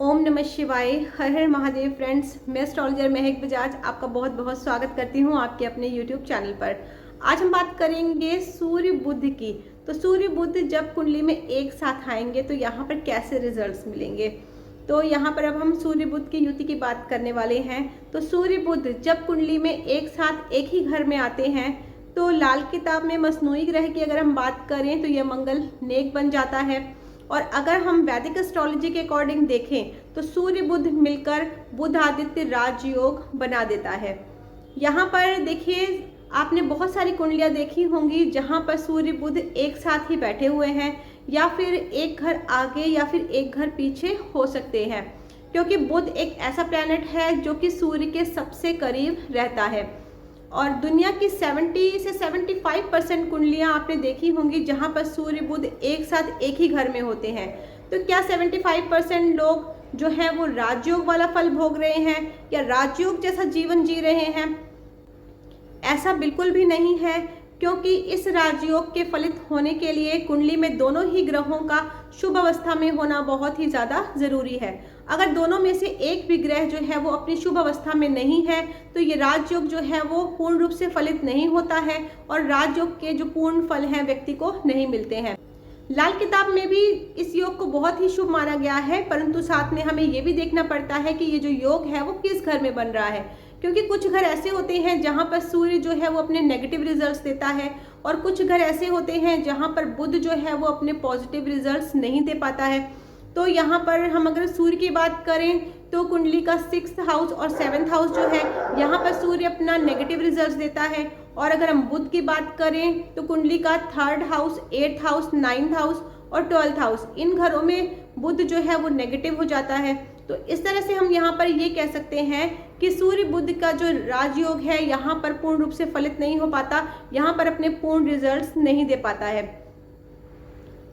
ओम नमः शिवाय। हर हर महादेव। फ्रेंड्स, मैं एस्ट्रोलॉजर महक बजाज आपका बहुत बहुत स्वागत करती हूँ आपके अपने यूट्यूब चैनल पर। आज हम बात करेंगे सूर्य बुध की। तो सूर्य बुध जब कुंडली में एक साथ आएंगे तो यहाँ पर कैसे रिजल्ट्स मिलेंगे। तो यहाँ पर अब हम सूर्य बुध की युति की बात करने वाले हैं। तो सूर्य बुध जब कुंडली में एक साथ एक ही घर में आते हैं तो लाल किताब में मसनूई ग्रह की अगर हम बात करें तो यह मंगल नेक बन जाता है। और अगर हम वैदिक एस्ट्रोलॉजी के अकॉर्डिंग देखें तो सूर्य बुध मिलकर बुध आदित्य राजयोग बना देता है। यहाँ पर देखिए, आपने बहुत सारी कुंडलियाँ देखी होंगी जहाँ पर सूर्य बुध एक साथ ही बैठे हुए हैं, या फिर एक घर आगे या फिर एक घर पीछे हो सकते हैं, क्योंकि बुध एक ऐसा प्लैनेट है जो कि सूर्य के सबसे करीब रहता है। और दुनिया की 70 से 75% कुंडलियाँ आपने देखी होंगी जहाँ पर सूर्य बुध एक साथ एक ही घर में होते हैं। तो क्या 75% लोग जो है वो राजयोग वाला फल भोग रहे हैं या राजयोग जैसा जीवन जी रहे हैं? ऐसा बिल्कुल भी नहीं है, क्योंकि इस राजयोग के फलित होने के लिए कुंडली में दोनों ही ग्रहों का शुभ अवस्था में होना बहुत ही ज़्यादा ज़रूरी है। अगर दोनों में से एक भी ग्रह जो है वो अपनी शुभ अवस्था में नहीं है तो ये राजयोग जो है वो पूर्ण रूप से फलित नहीं होता है और राजयोग के जो पूर्ण फल हैं व्यक्ति को नहीं मिलते हैं। लाल किताब में भी इस योग को बहुत ही शुभ माना गया है, परंतु साथ में हमें ये भी देखना पड़ता है कि ये जो योग है वो किस घर में बन रहा है, क्योंकि कुछ घर ऐसे होते हैं जहाँ पर सूर्य जो है वो अपने नेगेटिव रिजल्ट्स देता है और कुछ घर ऐसे होते हैं जहाँ पर बुध जो है वो अपने पॉजिटिव रिजल्ट्स नहीं दे पाता है। तो यहाँ पर हम अगर सूर्य की बात करें तो कुंडली का 6th हाउस और 7th हाउस जो है यहाँ पर सूर्य अपना नेगेटिव रिजल्ट्स देता है। और अगर हम बुध की बात करें तो कुंडली का 3rd house, 8th house, 9th house और 12th हाउस, इन घरों में बुध जो है वो नेगेटिव हो जाता है। तो इस तरह से हम यहाँ पर ये कह सकते हैं कि सूर्य बुध का जो राजयोग है यहाँ पर पूर्ण रूप से फलित नहीं हो पाता, यहाँ पर अपने पूर्ण रिजल्ट्स नहीं दे पाता है।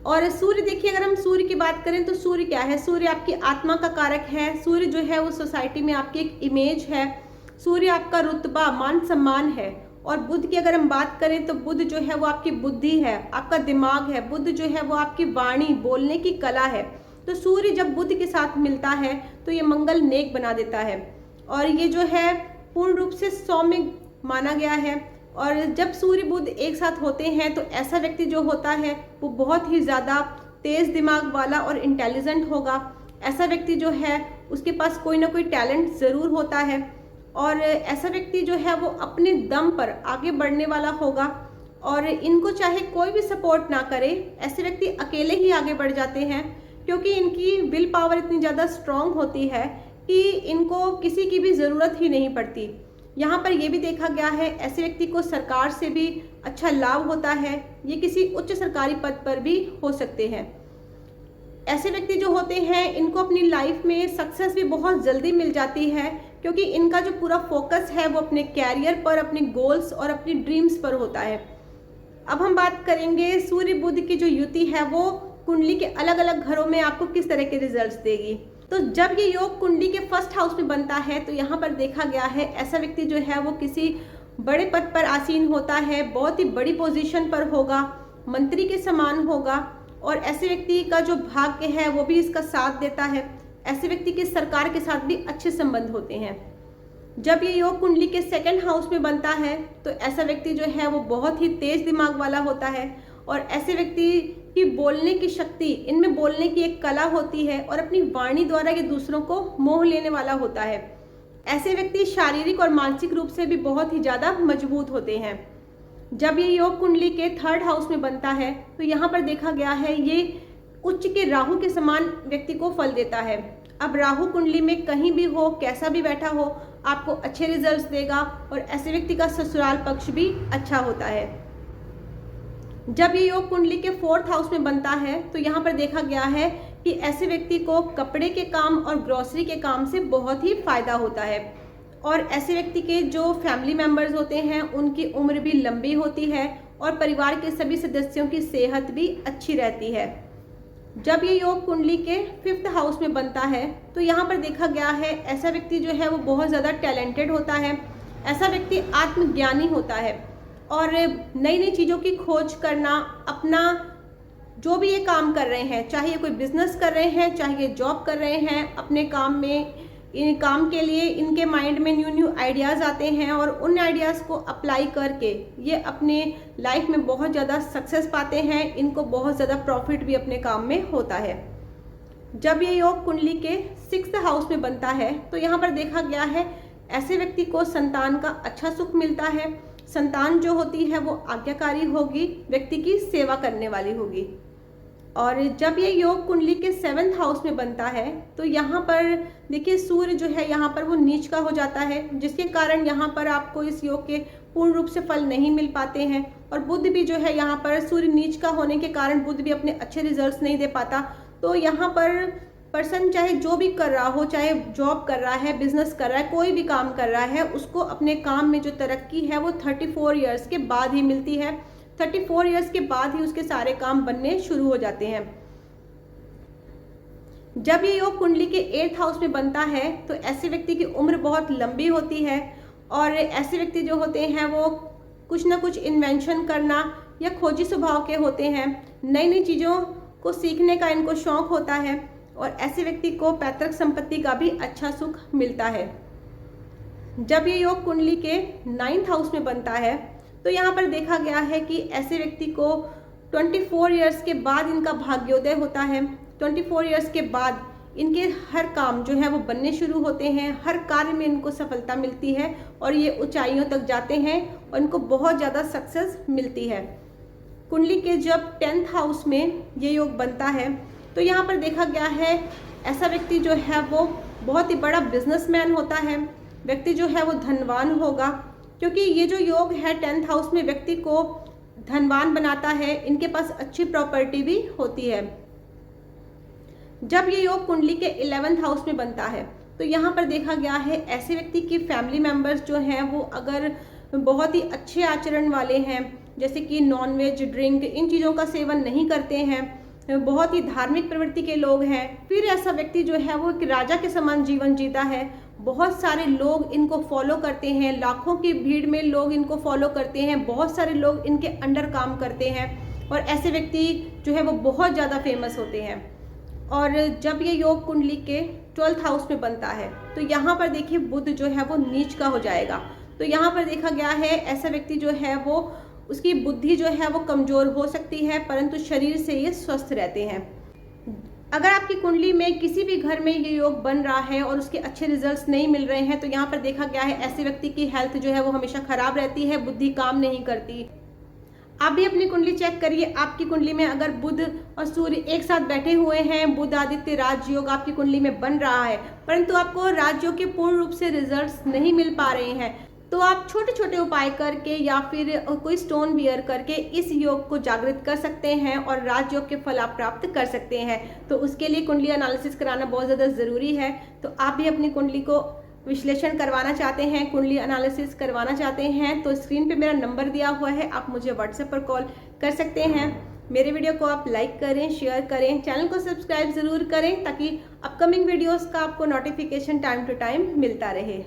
और सूर्य देखिए, अगर हम सूर्य की बात करें तो सूर्य क्या है? सूर्य आपकी आत्मा का कारक है। सूर्य जो है वो सोसाइटी में आपकी एक इमेज है। सूर्य आपका रुतबा, मान सम्मान है। और बुध की अगर हम बात करें तो बुध जो है वो आपकी बुद्धि है, आपका दिमाग है। बुध जो है वो आपकी वाणी, बोलने की कला है। तो सूर्य जब बुध के साथ मिलता है तो ये मंगल नेक बना देता है और ये जो है पूर्ण रूप से सौम्य माना गया है। और जब सूर्य बुध एक साथ होते हैं तो ऐसा व्यक्ति जो होता है वो बहुत ही ज़्यादा तेज़ दिमाग वाला और इंटेलिजेंट होगा। ऐसा व्यक्ति जो है उसके पास कोई ना कोई टैलेंट ज़रूर होता है और ऐसा व्यक्ति जो है वो अपने दम पर आगे बढ़ने वाला होगा और इनको चाहे कोई भी सपोर्ट ना करे, ऐसे व्यक्ति अकेले ही आगे बढ़ जाते हैं, क्योंकि इनकी विल पावर इतनी ज़्यादा स्ट्रॉन्ग होती है कि इनको किसी की भी ज़रूरत ही नहीं पड़ती। यहाँ पर यह भी देखा गया है ऐसे व्यक्ति को सरकार से भी अच्छा लाभ होता है, ये किसी उच्च सरकारी पद पर भी हो सकते हैं। ऐसे व्यक्ति जो होते हैं इनको अपनी लाइफ में सक्सेस भी बहुत जल्दी मिल जाती है, क्योंकि इनका जो पूरा फोकस है वो अपने कैरियर पर, अपने गोल्स और अपनी ड्रीम्स पर होता है। अब हम बात करेंगे सूर्य बुध की जो युति है वो कुंडली के अलग अलग घरों में आपको किस तरह के रिजल्ट्स देगी। तो जब ये योग कुंडली के 1st हाउस में बनता है तो यहाँ पर देखा गया है ऐसा व्यक्ति जो है वो किसी बड़े पद पर आसीन होता है, बहुत ही बड़ी पोजीशन पर होगा, मंत्री के समान होगा और ऐसे व्यक्ति का जो भाग्य है वो भी इसका साथ देता है। ऐसे व्यक्ति के सरकार के साथ भी अच्छे संबंध होते हैं। जब ये योग कुंडली के 2nd हाउस में बनता है तो ऐसा व्यक्ति जो है वो बहुत ही तेज दिमाग वाला होता है और ऐसे व्यक्ति की बोलने की शक्ति, इनमें बोलने की एक कला होती है और अपनी वाणी द्वारा ये दूसरों को मोह लेने वाला होता है। ऐसे व्यक्ति शारीरिक और मानसिक रूप से भी बहुत ही ज़्यादा मजबूत होते हैं। जब ये योग कुंडली के 3rd हाउस में बनता है तो यहाँ पर देखा गया है ये उच्च के राहु के समान व्यक्ति को फल देता है। अब राहु कुंडली में कहीं भी हो, कैसा भी बैठा हो, आपको अच्छे रिजल्ट्स देगा और ऐसे व्यक्ति का ससुराल पक्ष भी अच्छा होता है। जब ये योग कुंडली के 4th हाउस में बनता है तो यहाँ पर देखा गया है कि ऐसे व्यक्ति को कपड़े के काम और ग्रोसरी के काम से बहुत ही फायदा होता है और ऐसे व्यक्ति के जो फैमिली मेंबर्स होते हैं उनकी उम्र भी लंबी होती है और परिवार के सभी सदस्यों की सेहत भी अच्छी रहती है। जब ये योग कुंडली के 5th हाउस में बनता है तो यहाँ पर देखा गया है ऐसा व्यक्ति जो है वो बहुत ज़्यादा टैलेंटेड होता है। ऐसा व्यक्ति आत्मज्ञानी होता है और नई नई चीज़ों की खोज करना, अपना जो भी ये काम कर रहे हैं, चाहे ये कोई बिजनेस कर रहे हैं, चाहे ये जॉब कर रहे हैं, अपने काम में, इन काम के लिए इनके माइंड में न्यू न्यू आइडियाज़ आते हैं और उन आइडियाज़ को अप्लाई करके ये अपने लाइफ में बहुत ज़्यादा सक्सेस पाते हैं। इनको बहुत ज़्यादा प्रॉफिट भी अपने काम में होता है। जब ये योग कुंडली के 6th हाउस में बनता है तो यहाँ पर देखा गया है ऐसे व्यक्ति को संतान का अच्छा सुख मिलता है। संतान जो होती है वो आज्ञाकारी होगी, व्यक्ति की सेवा करने वाली होगी। और जब ये योग कुंडली के 7th हाउस में बनता है तो यहाँ पर देखिए सूर्य जो है यहाँ पर वो नीच का हो जाता है, जिसके कारण यहाँ पर आपको इस योग के पूर्ण रूप से फल नहीं मिल पाते हैं। और बुध भी जो है यहाँ पर सूर्य नीच का होने के कारण बुध भी अपने अच्छे रिजल्ट्स नहीं दे पाता। तो यहाँ पर पर्सन चाहे जो भी कर रहा हो, चाहे जॉब कर रहा है, बिजनेस कर रहा है, कोई भी काम कर रहा है, उसको अपने काम में जो तरक्की है वो 34 ईयर्स के बाद ही मिलती है। 34 ईयर्स के बाद ही उसके सारे काम बनने शुरू हो जाते हैं। जब ये योग कुंडली के 8th हाउस में बनता है तो ऐसे व्यक्ति की उम्र बहुत लंबी होती है और ऐसे व्यक्ति जो होते हैं वो कुछ ना कुछ इन्वेंशन करना या खोजी स्वभाव के होते हैं। नई नई चीज़ों को सीखने का इनको शौक होता है और ऐसे व्यक्ति को पैतृक संपत्ति का भी अच्छा सुख मिलता है। जब ये योग कुंडली के 9th हाउस में बनता है तो यहाँ पर देखा गया है कि ऐसे व्यक्ति को 24 ईयर्स के बाद इनका भाग्योदय होता है। 24 ईयर्स के बाद इनके हर काम जो है वो बनने शुरू होते हैं, हर कार्य में इनको सफलता मिलती है और ये ऊंचाइयों तक जाते हैं और इनको बहुत ज़्यादा सक्सेस मिलती है। कुंडली के जब 10th हाउस में ये योग बनता है तो यहाँ पर देखा गया है ऐसा व्यक्ति जो है वो बहुत ही बड़ा बिजनेसमैन होता है। व्यक्ति जो है वो धनवान होगा, क्योंकि ये जो योग है 10th हाउस में व्यक्ति को धनवान बनाता है। इनके पास अच्छी प्रॉपर्टी भी होती है। जब ये योग कुंडली के 11th हाउस में बनता है तो यहाँ पर देखा गया है ऐसे व्यक्ति की फैमिली मेंबर्स जो हैं वो अगर बहुत ही अच्छे आचरण वाले हैं, जैसे कि नॉनवेज, ड्रिंक, इन चीज़ों का सेवन नहीं करते हैं, बहुत ही धार्मिक प्रवृत्ति के लोग हैं, फिर ऐसा व्यक्ति जो है वो एक राजा के समान जीवन जीता है। बहुत सारे लोग इनको फॉलो करते हैं, लाखों की भीड़ में लोग इनको फॉलो करते हैं, बहुत सारे लोग इनके अंडर काम करते हैं और ऐसे व्यक्ति जो है वो बहुत ज़्यादा फेमस होते हैं। और जब ये योग कुंडली के 12th हाउस में बनता है तो यहाँ पर देखिए बुध जो है वो नीच का हो जाएगा। तो यहाँ पर देखा गया है ऐसा व्यक्ति जो है वो उसकी बुद्धि जो है वो कमज़ोर हो सकती है, परंतु शरीर से ये स्वस्थ रहते हैं। अगर आपकी कुंडली में किसी भी घर में ये योग बन रहा है और उसके अच्छे रिजल्ट्स नहीं मिल रहे हैं तो यहाँ पर देखा गया है ऐसे व्यक्ति की हेल्थ जो है वो हमेशा खराब रहती है, बुद्धि काम नहीं करती। आप भी अपनी कुंडली चेक करिए। आपकी कुंडली में अगर बुध और सूर्य एक साथ बैठे हुए हैं, बुध आदित्य राजयोग आपकी कुंडली में बन रहा है, परंतु आपको राजयोग के पूर्ण रूप से रिजल्ट्स नहीं मिल पा रहे हैं, तो आप छोटे छोटे उपाय करके या फिर कोई स्टोन वियर करके इस योग को जागृत कर सकते हैं और राजयोग के फल आप प्राप्त कर सकते हैं। तो उसके लिए कुंडली एनालिसिस कराना बहुत ज़्यादा ज़रूरी है। तो आप भी अपनी कुंडली को विश्लेषण करवाना चाहते हैं, कुंडली एनालिसिस करवाना चाहते हैं तो स्क्रीन पे मेरा नंबर दिया हुआ है, आप मुझे व्हाट्सएप पर कॉल कर सकते हैं। मेरे वीडियो को आप लाइक करें, शेयर करें, चैनल को सब्सक्राइब ज़रूर करें ताकि अपकमिंग वीडियोस का आपको नोटिफिकेशन टाइम टू टाइम मिलता रहे।